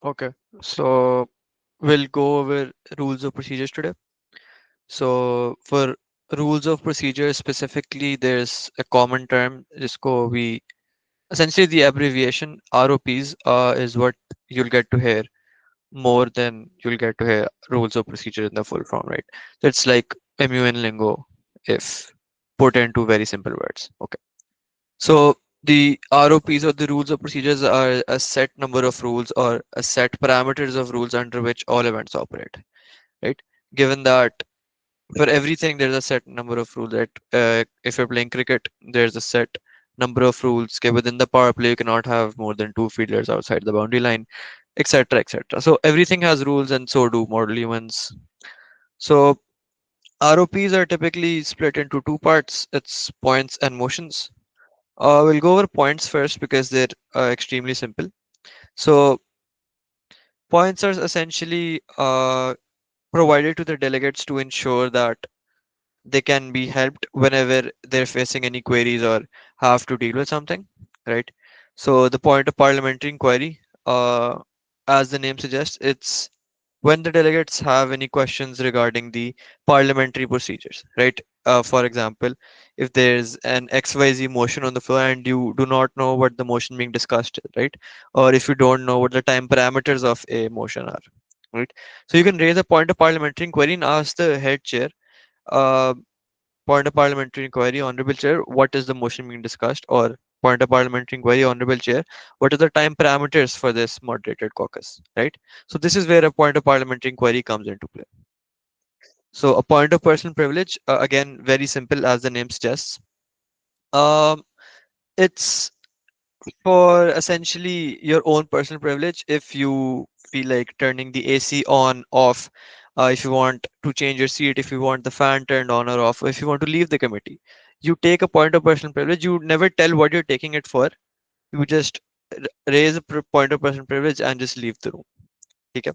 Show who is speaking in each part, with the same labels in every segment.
Speaker 1: Okay, so we'll go over rules of procedures today. So for rules of procedure specifically, there's a common term. Jisko we essentially the abbreviation ROPs is what you'll get to hear more than you'll get to hear rules of procedure in the full form, right? So it's like MUN lingo if put into very simple words. Okay. So the ROPs or the rules of procedures are a set number of rules or a set parameters of rules under which all events operate, right? Given that for everything there's a set number of rules that if you're playing cricket, there's a set number of rules. Okay, within the power play, you cannot have more than two fielders outside the boundary line, etc., etc. So everything has rules, and so do model humans. So ROPs are typically split into two parts. It's points and motions. We'll go over points first because they're extremely simple. So points are essentially provided to the delegates to ensure that they can be helped whenever they're facing any queries or have to deal with something, right? So the point of parliamentary inquiry, as the name suggests, it's when the delegates have any questions regarding the parliamentary procedures, right? For example, if there's an XYZ motion on the floor and you do not know what the motion being discussed is, right? Or if you don't know what the time parameters of a motion are, right? So you can raise a point of parliamentary inquiry and ask the head chair, uh, point of parliamentary inquiry, honorable chair, what is the motion being discussed? Or point of parliamentary inquiry, honorable chair, what are the time parameters for this moderated caucus, right? So this is where a point of parliamentary inquiry comes into play. So a point of personal privilege, again, very simple as the name suggests. Um, it's for essentially your own personal privilege. If you feel like turning the AC on, off, if you want to change your seat, if you want the fan turned on or off, if you want to leave the committee, you take a point of personal privilege. You never tell what you're taking it for. You just raise a point of personal privilege and just leave the room. Okay?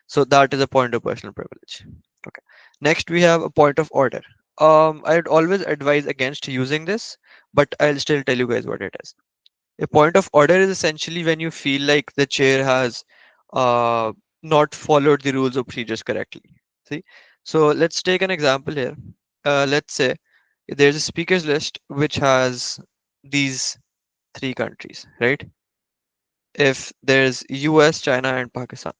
Speaker 1: So that is a point of personal privilege. Okay. Next, we have a point of order. I'd always advise against using this, but I'll still tell you guys what it is. A point of order is essentially when you feel like the chair has uh, not followed the rules or procedures correctly. See, so let's take an example here. Let's say there's a speakers list which has these three countries, right? If there's US, China, and Pakistan.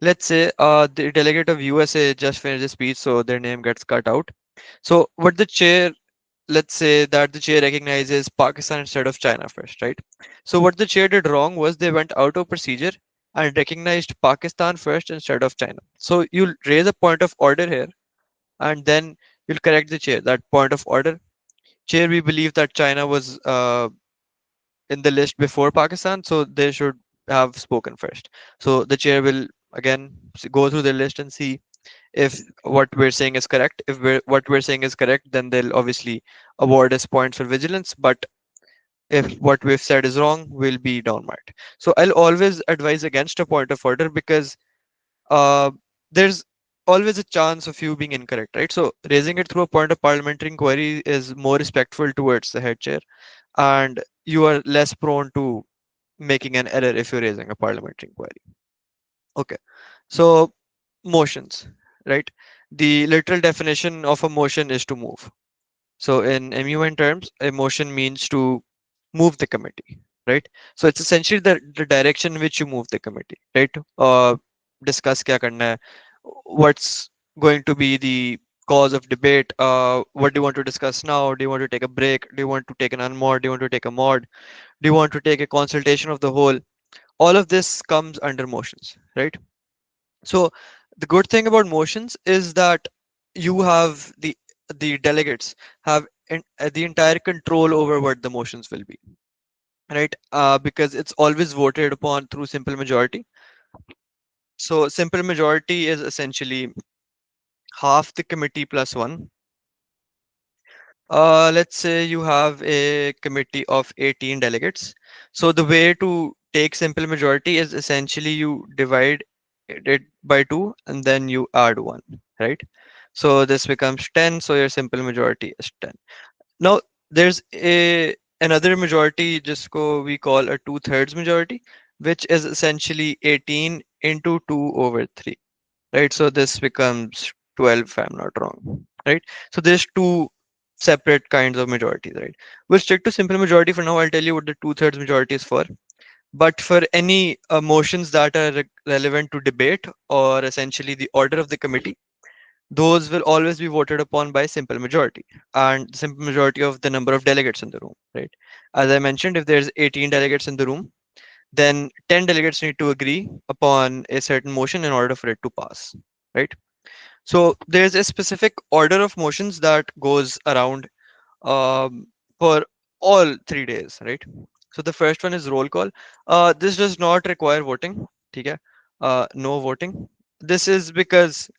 Speaker 1: Let's say the delegate of USA just finished a speech, so their name gets cut out. So what the chair, let's say that the chair recognizes Pakistan instead of China first, right? So what the chair did wrong was they went out of procedure and recognized Pakistan first instead of China. So you'll raise a point of order here, and then you'll correct the chair. That point of order, chair, we believe that China was in the list before Pakistan, so they should have spoken first. So the chair will again go through the list and see if what we're saying is correct. If what we're saying is correct, then they'll obviously award us points for vigilance. But if what we've said is wrong, we'll be downmarked. So I'll always advise against a point of order because uh, there's always a chance of you being incorrect, right? So raising it through a point of parliamentary inquiry is more respectful towards the head chair, and you are less prone to making an error if you're raising a parliamentary inquiry. Okay, so motions, right? The literal definition of a motion is to move. So in MUN terms, a motion means to move the committee, right? So it's essentially the direction in which you move the committee, right? Discuss kya karna hai, what's going to be the cause of debate, what do you want to discuss now? Do you want to take a break? Do you want to take an unmod? Do you want to take a mod? Do you want to take a consultation of the whole? All of this comes under motions, right? So the good thing about motions is that you have the delegates have the entire control over what the motions will be, right? Because it's always voted upon through simple majority. So simple majority is essentially half the committee plus one. Let's say you have a committee of 18 delegates. So the way to take simple majority is essentially you divide it by two and then you add one, right? So this becomes 10. So your simple majority is 10. Now there's a another majority, just go we call a two-thirds majority. which is essentially 18 into 2 over 3, right? So this becomes 12 if I'm not wrong, right? So there's two separate kinds of majorities, right? We'll stick to simple majority for now. I'll tell you what the two-thirds majority is for. But for any motions that are relevant to debate or essentially the order of the committee, those will always be voted upon by simple majority and simple majority of the number of delegates in the room, right? As I mentioned, if there's 18 delegates in the room, then 10 delegates need to agree upon a certain motion in order for it to pass, right? So there's a specific order of motions that goes around um, for all 3 days, right? So the first one is roll call. This does not require voting. Okay? No voting. This is because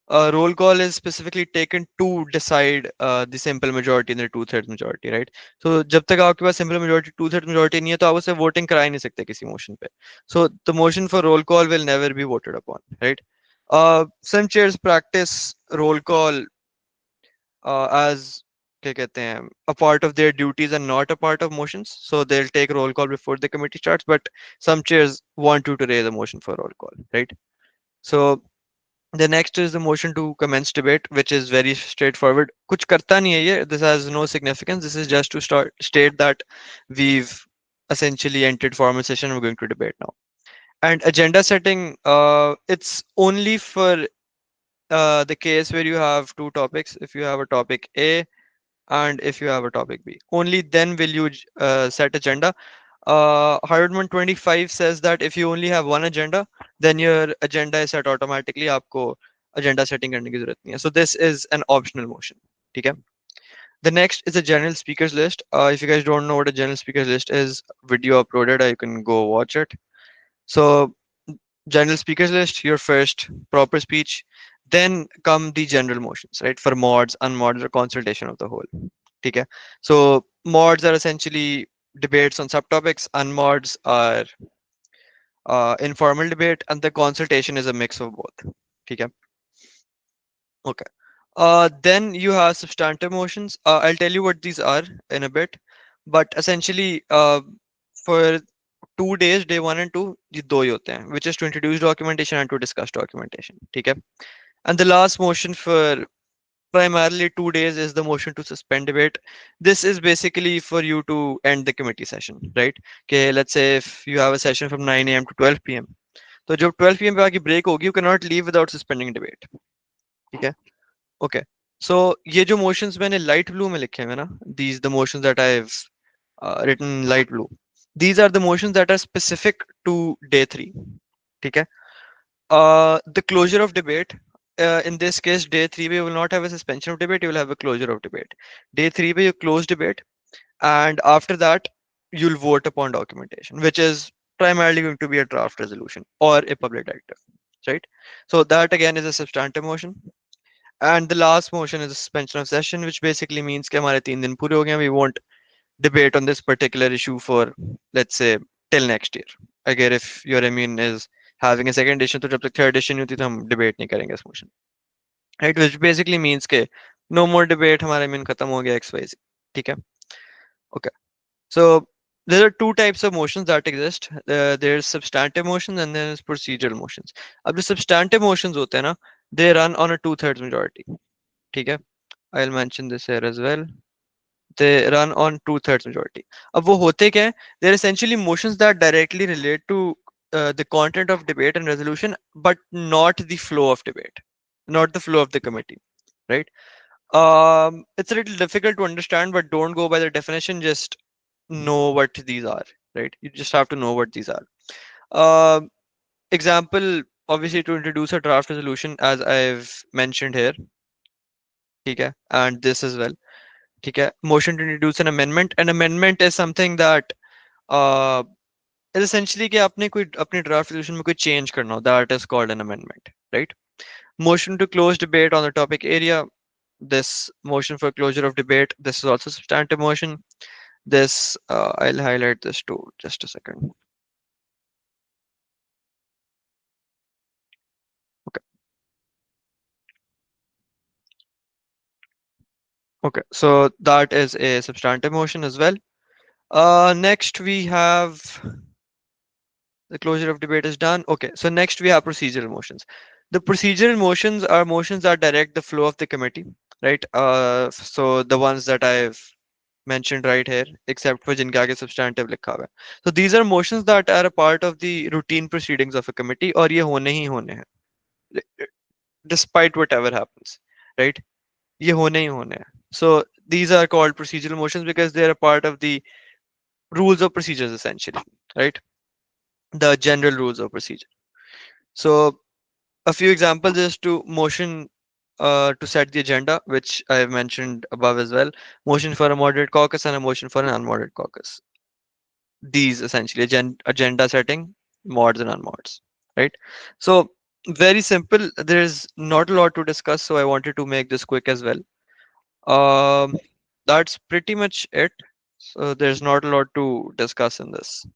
Speaker 1: roll call is specifically taken to decide the simple majority and the two-thirds majority, right? So जब तक आपके पास simple majority two-thirds majority नहीं है तो आप उससे voting करा ही नहीं सकते किसी motion पे. So the motion for roll call will never be voted upon, right? Some chairs practice roll call as क्या कहते हैं a part of their duties and not a part of motions. So they'll take roll call before the committee starts, but some chairs want you to raise a motion for roll call, right? So the next is the motion to commence debate, which is very straightforward. कुछ करता नहीं है ये. This has no significance. This is just to state that we've essentially entered formal session. We're going to debate now. And agenda setting, it's only for the case where you have two topics. If you have a topic A and if you have a topic B, only then will you set agenda. HarvardMUN 25 says that if you only have one agenda, then your agenda is set automatically. आपको agenda setting करने की जरूरत नहीं है. So this is an optional motion. ठीक है? The next is a general speakers list. If you guys don't know what a general speakers list is, video uploaded, you can go watch it. So general speakers list, your first proper speech, then come the general motions, right? For mods, unmods, or consultation of the whole. Okay. So mods are essentially debates on subtopics, unmods are informal debate, and the consultation is a mix of both. Okay. Okay. Then you have substantive motions. I'll tell you what these are in a bit, but essentially, for 2 days, day one and two, ये दो ही होते हैं, which is to introduce documentation and to discuss documentation. ठीक है? And the last motion for primarily 2 days is the motion to suspend debate. This is basically for you to end the committee session, right? Okay, let's say if you have a session from 9 a.m. to 12 p.m. तो जब 12 p.m. पे आके break होगी, you cannot leave without suspending debate. ठीक है? Okay. So ये जो motions मैंने light blue में लिखे हैं ना, these the motions that I've written in light blue. These are the motions that are specific to day 3. ठीक है? The closure of debate. In this case, day 3 we will not have a suspension of debate. You will have a closure of debate. Day 3 you close debate, and after that you'll vote upon documentation, which is primarily going to be a draft resolution or a public directive, right? So that again is a substantive motion. And the last motion is a suspension of session, which basically means कि हमारे 3 दिन पूरे हो गए हैं. We won't debate on this particular issue for, let's say, till next year. Again, if your immune is having a second edition, तो जब तक third edition नहीं होती तो हम debate नहीं करेंगे इस motion, right? Which basically means के no more debate, हमारा immune खत्म हो गया XYZ. ठीक है? Okay. So there are two types of motions that exist. There's substantive motions and there's procedural motions. अब जो substantive motions होते हैं ना, they run on a two-thirds majority. ठीक है? I'll mention this here as well. They run on two-thirds majority. अब वो होते क्या है? They're essentially motions that directly relate to the content of debate and resolution, but not the flow of debate, not the flow of the committee, right? It's a little difficult to understand, but don't go by the definition. Just know what these are, right? You just have to know what these are. Um, Example, obviously, to introduce a draft resolution, as I've mentioned here, okay, and this as well. ठीक है? Motion to introduce an amendment. An amendment is something that uh, is essentially कि आपने कोई अपनी draft resolution में कोई change करना हो. That is called an amendment, right? Motion to close debate on the topic area. This motion for closure of debate. This is also substantive motion. This I'll highlight this too. Just a second. Okay. Okay. So that is a substantive motion as well. Next we have The closure of debate is done. Okay, so next we have procedural motions. The procedural motions are motions that direct the flow of the committee, right? So the ones that I've mentioned right here, except for जिनके आगे substantive लिखा हुआ है. So these are motions that are a part of the routine proceedings of a committee, और ये होने ही होने हैं, despite whatever happens, right? ये होने ही होने हैं. So these are called procedural motions because they are a part of the rules of procedures essentially, right? The general rules of procedure. So a few examples is to motion to set the agenda, which I have mentioned above as well. Motion for a moderate caucus and a motion for an unmoderate caucus. These essentially agenda setting, mods and unmods, right? So very simple. There's not a lot to discuss, so I wanted to make this quick as well. Um, that's pretty much it. So there's not a lot to discuss in this.